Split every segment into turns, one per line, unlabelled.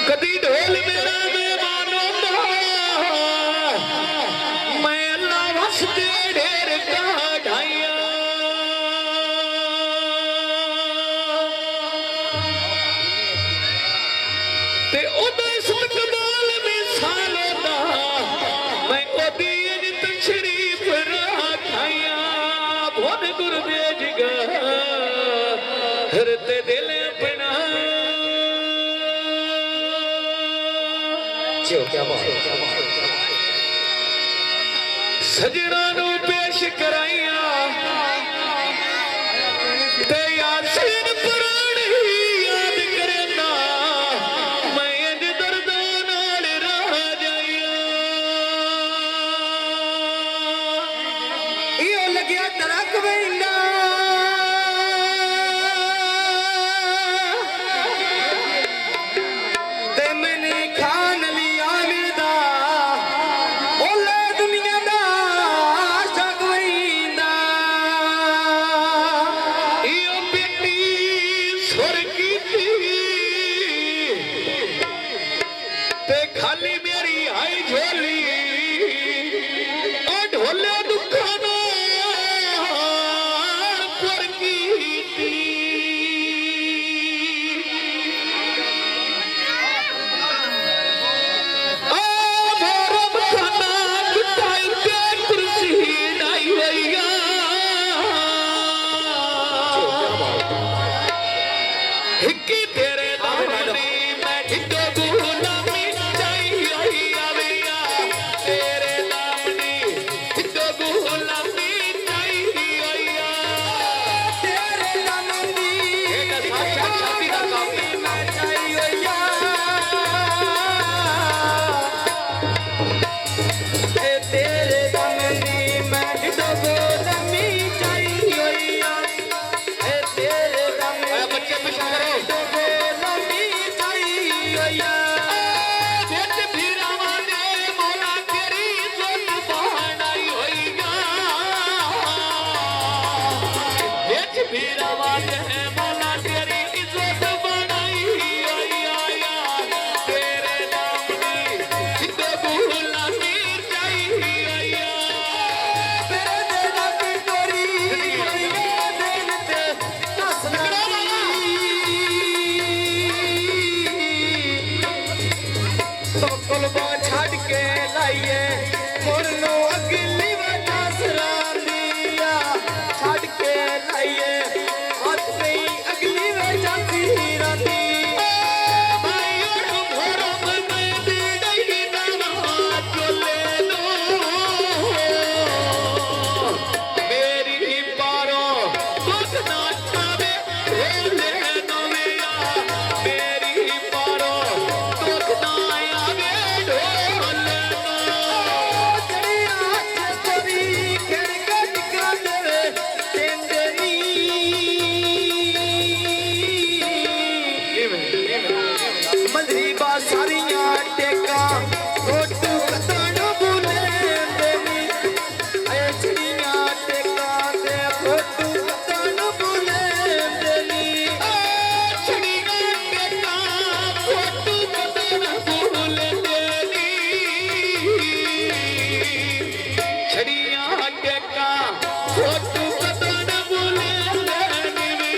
कदी ढोल मेरा मेहमानों दा मैं अल्लाह वसते ढेर का ढाइया ते ओदा इस्तकबाल मिसालों दा मैं ओदी इज्जत शरीफ रखाइया भोन गुरदेज गा हरते दिल अपना क्या सजना नू पेश कराइया ते यासीन पुरानी याद करना मैं इंज दर्दां नाल रह जाइया
इहो लग्या तरक वेंदा ते मैंने खान लिया मिलदा ओले दुनिया दा आशक वेंदा
इहो बेटी सुर कीती ते खाली मेरी आई झोली ओ ढोले दुखा नाल पुर कीती ओ मोरब खाना बिठाई ते कुर्सी डाई वैया हिक्की तेरे दामनी मैं ढिड्डो गुलामी चाहिए आविया तेरे दामनी ढिड्डो गुलामी चाहिए
तेरे दामनी
एटा साक्षात शादी दा काम है
मैं चाहिए या तेरे दामनी मैं डबो लमी चाहिए या तेरे दामनी
बच्चे पेशा करो
डबो लमी चाहिए या
बेट भीरावा ने मौला तेरी जोत बहानाई होईगा बेट भीरावा ने मौला तेरी इज्जत बनाई होईया तेरे दामनी जिद्दो गुलामी चाहिए
तेरे देना की तोरी दिन ते दसना तो कुलबा छड़ के लाइए मुरनो अगली वटा सरांदिया छड़ के लाइए हाथ पे अगली वटा सिरांदी सारियां टेका रोटू कतण बुले देनी ऐ चिड़ियां टेका दे रोटू कतण बुले देनी
चिड़िया टेका फोटू कतण भूल देनी चिड़िया टेका फोटू कतण भूल देनी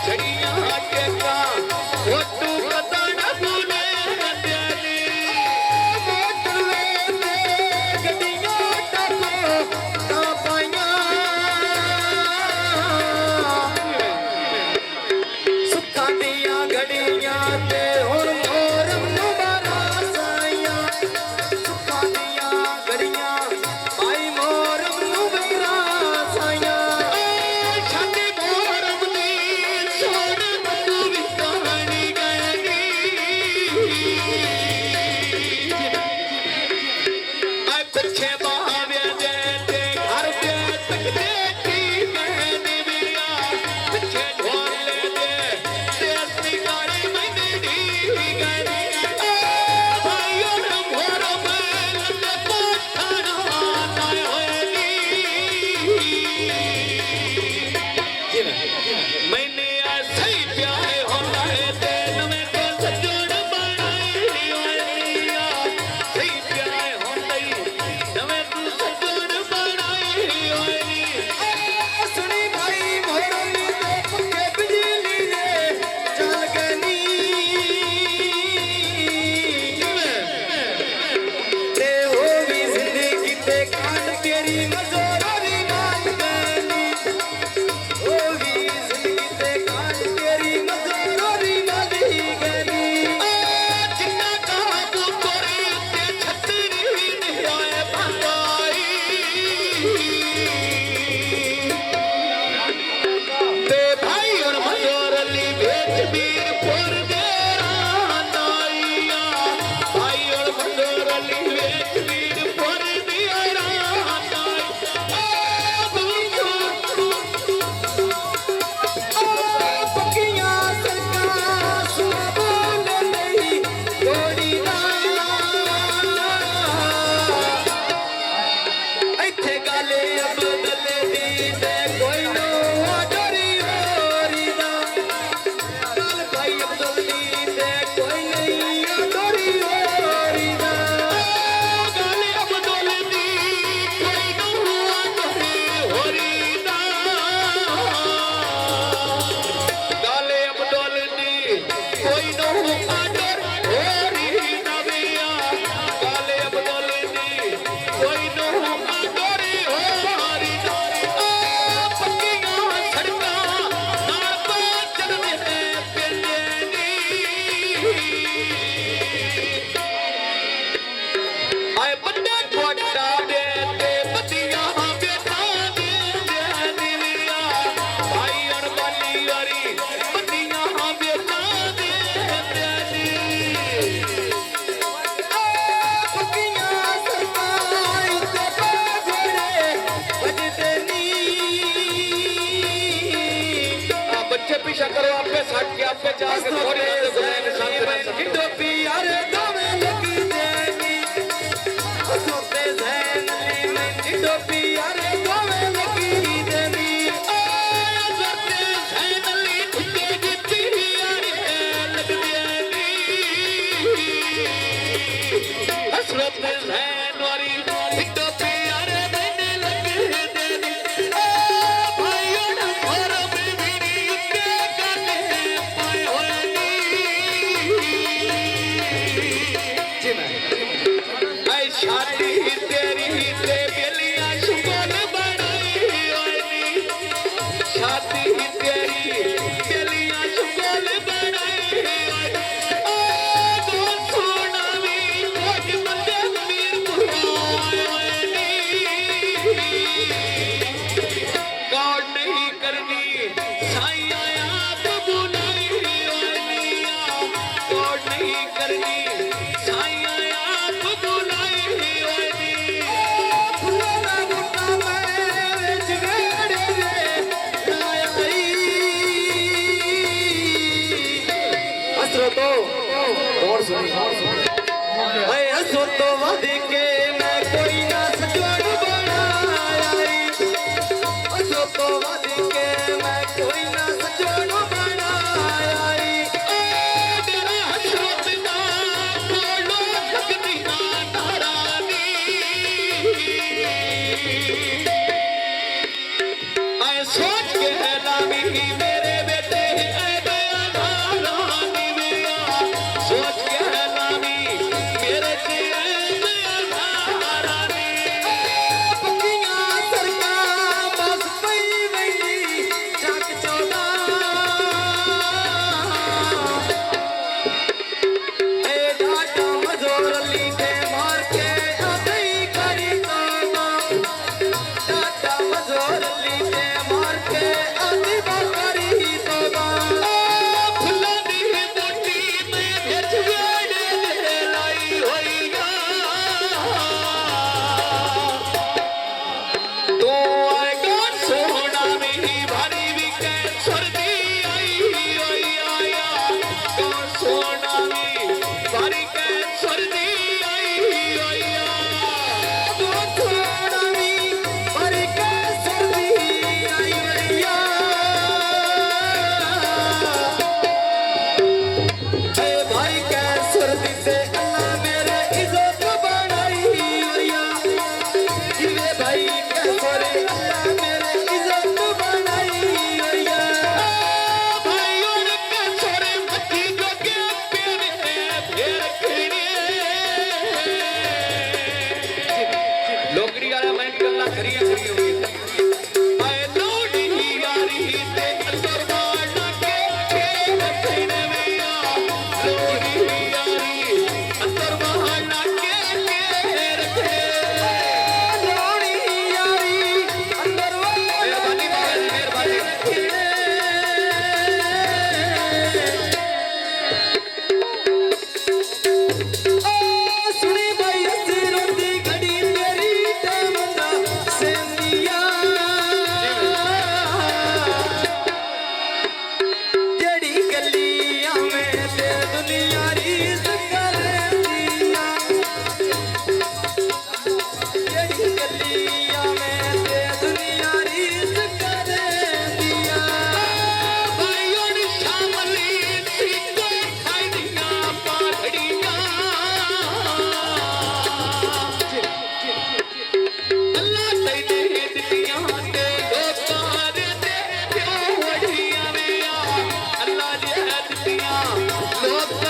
चिड़िया टेका फोटू कतण भूल देनी
मोटरवे ते गड्डियां टको ना पाइयां सुखां दियां घड़ियां ते हुण मोरम नूं बारां साइयां सुखां दियां घड़ियां भाई मोरम नूं बारां साइयां
छाती मोरम दी सोन तू भी कहानी गैनी आ पिछे बावे दे ते घर दे तक देखी मैंने बिया पिछे ढोले दे ते असली गाड़ी मैंने दी नो आदर होरी नविया काले बदले दी कोई नो आदर होरी पक्कियां सड़कां नाल चलदे पिंडे दी आए बन्ने कोटा दे ते बतियां बेटा दे दिलिया भाई अणबानी वाली बतियां बेटा दे दी
पक्कियां सरकाई ते घोड़े बजते नी
बच्चे पीछा करो आपे साथ के आपे जाके थोड़ी ना गुनाह के साथ
किडो प्यार दोवे लगी देनी सोते जैन में किडो प्यार दोवे लगी देनी
सोते जैन ली ठुके गिट्टी यार लग देनी हसरत जैन वाली किडो प्यार देने लग देनी भाइयों ने और बीवी के गाने पाए होए नी ऐ शादी तेरी ते बेलियां शुगल बनाई होए नी शादी तेरी बेलियां शुगल बनाई होए ओ दो सोनावी कोट बंदे मीर बुलाए होए नी कौन नहीं करनी साईं आप बुलाई होए नी कौन नहीं करनी साईं आप बुलाई होए नी
फुलाना बूटा मैं विच वेड़े वे आई हसरो तो और सुनी ऐ हसरो तो वादे के मैं कोई ना सजन बनाई हसरो तो वादे के मैं कोई ना सजन बनाई
मेरा हसरत ना बोलो लगदियां नारानी ऐ सोच के है लावी मेरे बेटे ऐ दया नारानी मिया सोच के है लावी मेरे से ऐ दया नारानी
पक्कियां सरकां बस पई वैंदी जग चौदा ए डाटा मजोर ली के मार के आदई करी तोबा डाटा मजोर ली के मार के आदई करी तोबा
फुल्लां दी मोटी मैं विच वेड़े दे लाई होई गा तू आएगा सोना मेरी भारी भी कै सर्दी आई होई आया तू सोना मेरी भारी कै सर्दी आई होई
तू थोड़ा भी पर के सर्दी आई वैया ए भाई के सर्दी से अल्लाह मेरे इज्जत बनाई वैया जिवे भाई के सोरे अल्लाह मेरे इज्जत बनाई वैया
भाइयों के सोरे मच्छी जो के पेरे फेर खड़े लोकड़ी वाला मैं गल्ला करिया हुई आए लोड़ी यारी ते अंदर वाला के रखने मिया लोड़ी यारी अंदर वाला के रखने
लोड़ी यारी अंदर वाला
मेहरबानी मेहरबानी
सुनी भाई सिरों दी घड़ी तेरी ते मंदा सेंदिया जड़ी गलियां में ते दुनिया रीस करदिया जड़ी गलियां में ते दुनिया रीस करदिया
भाइयों ने शामली सिंगो खाइदियां पाखड़ियां अल्लाह तैने दितियां ते लोकां दे प्यो वड़ियां मिया अल्लाह ने दितियां लोकां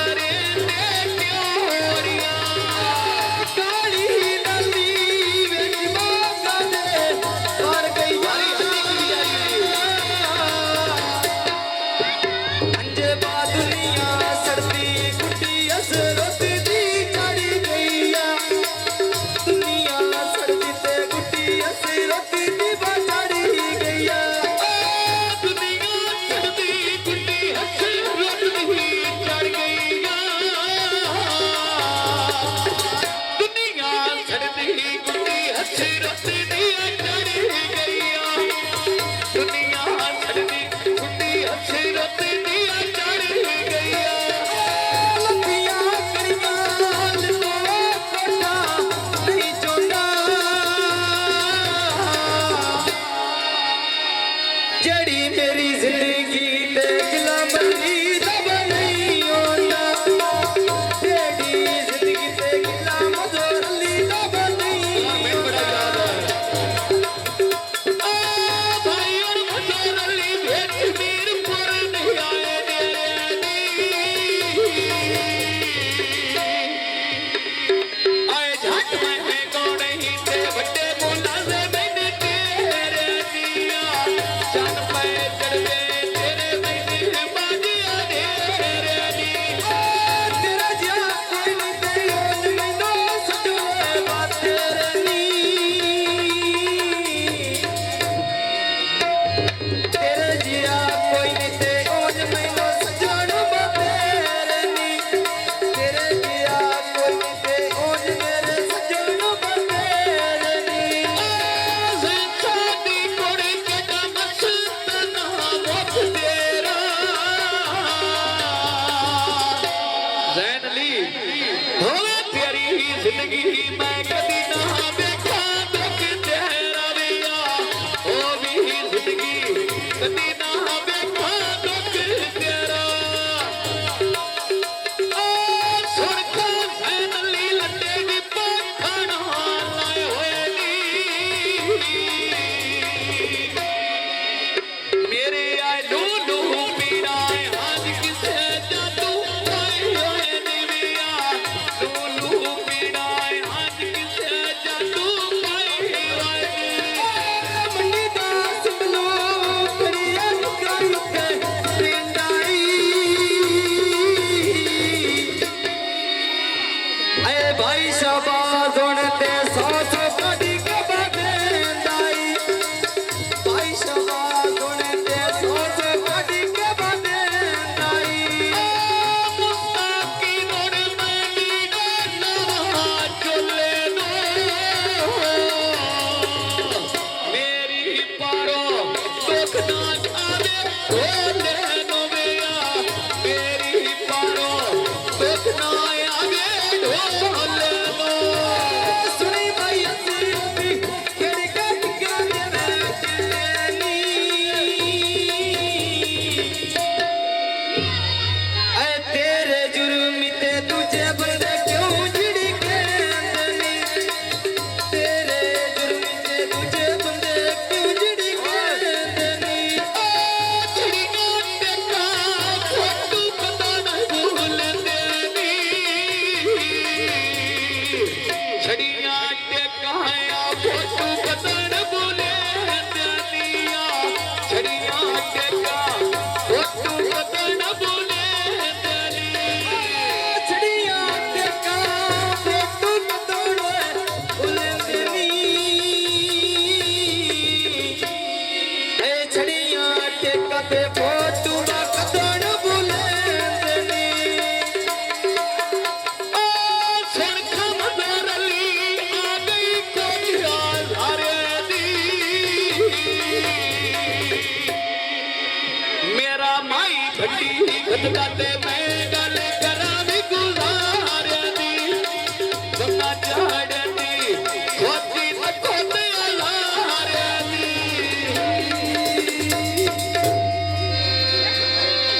ਜ਼ਿੰਦਗੀ ਮੈਂ ਕਦੀ ਨਾ ਵੇਖਾਂ ਦੁੱਖ ਤੇਰਾ ਵਿਆ ਉਹ ਵੀ ਜ਼ਿੰਦਗੀ ਕਦੀ ਨਾ ਵੇਖਾਂ ਦੁੱਖ ਤੇਰਾ ਸੁਣ ਕੇ ਸੈਨਲੀ ਲੱਡੇ ਦੀ ਪੱਖਣ ਲਾਏ ਹੋਏ ਨੀ ਮੇਰੇ ਆਏ ਨੂੰ ਪੀੜਾਏ ਅੱਜ ਕਿਸੇ ਜਾਦੂ ਪਾਏ ਹੋਏ ਨੀ ਵਿਆ ਨੂੰ ਪੀੜਾਏ ਅੱਜ ਕਿਸੇ ਜਾਦੂ ਪਾਏ ਹੋਏ ਨੀ
ਮੰਡੀ ਦਾ ਸੁਣੋ ਕਰੀਏ ਨੁਕਰ ਕੇ ਪਿੰਡਾਈ ਐ ਭਾਈ ਸ਼ਾਬਾਜ਼ ਹੁਣ ਤੇ ਸੌ ਕੱਢੀ ਕੇ ਬਦੇਂਦਾਈ ਭਾਈ ਸ਼ਾਬਾਜ਼ ਹੁਣ ਤੇ ਸੌ ਕੱਢੀ ਕੇ ਬਦੇਂਦਾਈ
ਮੁਸਤਾਕੀ ਮੋੜ ਮੰਡੀ ਦਾ ਨਵਾਂ ਚੁੱਲੇ ਨੂੰ ਮੇਰੀ ਪਾਰੋ ਦੁੱਖ ਨਾ ਆਵੇ ਢੋਲੇ ਨੂੰ ਵਿਆ ਮੇਰੀ ਪਾਰੋ ਦੁੱਖ ਨਾ ਆਵੇ ਢੋਲੇ ਨੂੰ
ਸੁਣੀ ਭਾਈ ਅਸੀਂ ਵੀ ਕਿਹੜੀ ਗੱਲ ਕਰਦੇ ਮੈਂ ਐ ਤੇਰੇ ਜੁਰਮ ਤੇ ਦੂਜੇ ਬੰਦੇ ਕਿਉਂ ਝਿੜੀ ਕਹਿੰਦੇ ਨੀ ਤੇਰੇ ਜੁਰਮ ਤੇ ਦੂਜੇ ਬੰਦੇ ਕਿਉਂ ਝਿੜੀ ਕਹਿੰਦੇ ਨੀ
ਛੜੀਆਂ ਟੇਕਾ ਫੋਟੂ ਪਤਾ ਨਾ ਭੁੱਲਦੇ ਨੀ ਛੜੀਆਂ ਟੇਕਾਇਆ ਫੋਟੂ ਪਤਾ ਨਾ ਭੁੱਲਦੇ ਨੀਆ ਛੜੀਆਂ ਟੇਕਾ ਫੋਟੂ ਪਤਾ ਨਾ ਭੁੱਲਦੇ ਨੀ
ਛੜੀਆਂ ਤੇ ਕਾਂ ਫੋਟੂ ਕਦੋੜੇ ਭੁੱਲਦੇ ਨੀ ਐ ਛੜੀਆਂ ਤੇ ਕਦੇ ਫੋਟੂ ਨਾ ਕਦੋੜ ਭੁੱਲਦੇ ਨੀ
ਸੁਣ ਖਮਦਰ ਲਈ ਆ ਗਈ ਕੋਠਿਆ ਧਾਰੇ ਦੀ ਮੇਰਾ ਮਾਈ ਭੱਟੀ ਗਦਗਾ ਤੇ ਮੈਂ